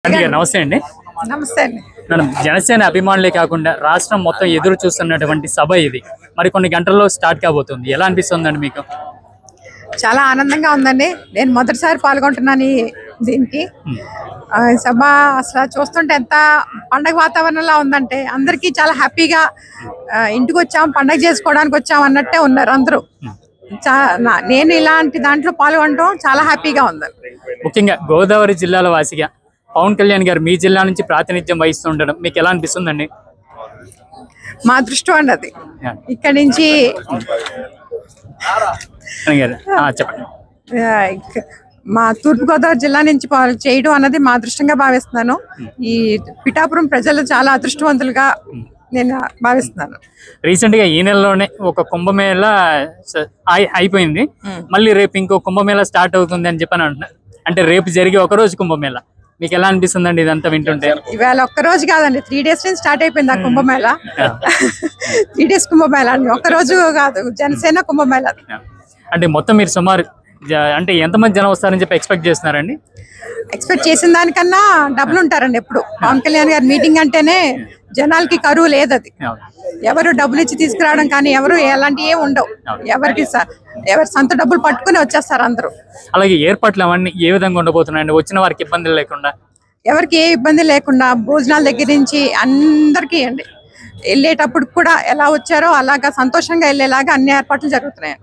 నమస్తే అండి. నమస్తే అండి. మనం జనసేన అభిమానులే కాకుండా రాష్ట్రం మొత్తం ఎదురు చూస్తున్నటువంటి సభ ఇది మరి కొన్ని గంటల్లో స్టార్ట్ కాబోతుంది. ఎలా అనిపిస్తుందండి మీకు? చాలా ఆనందంగా ఉందండి. నేను మొదటిసారి పాల్గొంటున్నాను దీనికి. సభ అసలు చూస్తుంటే ఎంత పండగ వాతావరణంలో ఉందంటే అందరికీ చాలా హ్యాపీగా ఇంటికి వచ్చాం, పండగ చేసుకోవడానికి వచ్చాం అన్నట్టే ఉన్నారు అందరూ. నేను ఇలాంటి దాంట్లో పాల్గొనడం చాలా హ్యాపీగా ఉంది. ముఖ్యంగా గోదావరి జిల్లాల వాసిగా పవన్ కళ్యాణ్ గారు మీ జిల్లా నుంచి ప్రాతినిధ్యం వహిస్తూ ఉండడం మీకు ఎలా అనిపిస్తుందండి? మా దృష్టం అండి అది. ఇక్కడ నుంచి చెప్పండి. మా తూర్పుగోదావరి జిల్లా నుంచి చేయడం అన్నది మా అదృష్టంగా భావిస్తున్నాను. ఈ పిఠాపురం ప్రజలు చాలా అదృష్టవంతులుగా నేను భావిస్తున్నాను. రీసెంట్ గా ఈ నెలలోనే ఒక కుంభమేళ అయిపోయింది, మళ్ళీ రేపు ఇంకో కుంభమేళ స్టార్ట్ అవుతుంది అని చెప్పని అంటున్నారు. అంటే రేపు జరిగే ఒక రోజు కుంభమేళ మీకు ఎలా అనిపిస్తుందండి ఇదంతా వింటుంటే? ఇవాళ ఒక్క రోజు కాదండి, 3 days నుంచి స్టార్ట్ అయిపోయింది ఆ కుంభమేళ. 3 days కుంభమేళ అండి, ఒక్క రోజు కాదు. జనసేన కుంభమేళ. అంటే మొత్తం మీరు సుమారు అంటే ఎంతమంది జనం వస్తారని చెప్పి ఎక్స్పెక్ట్ చేస్తున్నారండి? ఎక్స్పెక్ట్ చేసిన దానికన్నా డబ్బులు ఉంటారండి. ఎప్పుడు పవన్ కళ్యాణ్ గారి మీటింగ్ అంటేనే జనాలకి కరువు లేదు. అది ఎవరు డబ్బులు ఇచ్చి తీసుకురావడం కానీ ఎవరు ఎలాంటివి ఉండవు. ఎవరి సొంత డబ్బులు పట్టుకుని వచ్చేస్తారు అందరూ. అలాగే ఏర్పాట్లు అవన్నీ ఏ విధంగా ఉండబోతున్నాయండి? వచ్చిన వారికి ఇబ్బందులు లేకుండా, ఎవరికి ఏ ఇబ్బంది లేకుండా భోజనాల దగ్గర నుంచి అందరికీ అండి. వెళ్ళేటప్పుడు కూడా ఎలా వచ్చారో అలాగా సంతోషంగా వెళ్ళేలాగా అన్ని ఏర్పాట్లు జరుగుతున్నాయి.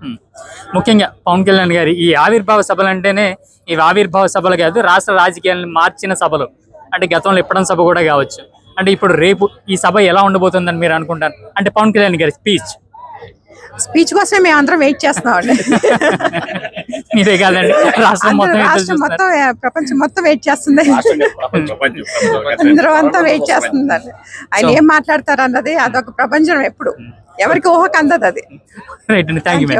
ముఖ్యంగా పవన్ కళ్యాణ్ గారి ఈ ఆవిర్భావ సభలు అంటేనే ఇవి ఆవిర్భావ సభలు కాదు, రాష్ట్ర రాజకీయాలను మార్చిన సభలు. అంటే గతంలో ఎప్పడం సభ కూడా కావచ్చు. అంటే ఇప్పుడు రేపు ఈ సభ ఎలా ఉండబోతుందని మీరు అనుకుంటారు? అంటే పవన్ కళ్యాణ్ గారి స్పీచ్ కోసమే మేము అందరం వెయిట్ చేస్తున్నామండి. మీరే కాదండి, రాష్ట్రం మొత్తం ప్రపంచం మొత్తం వెయిట్ చేస్తుంది. అందరూ అంతా వెయిట్ చేస్తుందండి. ఆయన ఏం మాట్లాడతారు అన్నది అదొక ప్రపంచం. ఎప్పుడు ఎవరికి ఊహకు అందదు అది. రైట్ అండి, థ్యాంక్ యూ.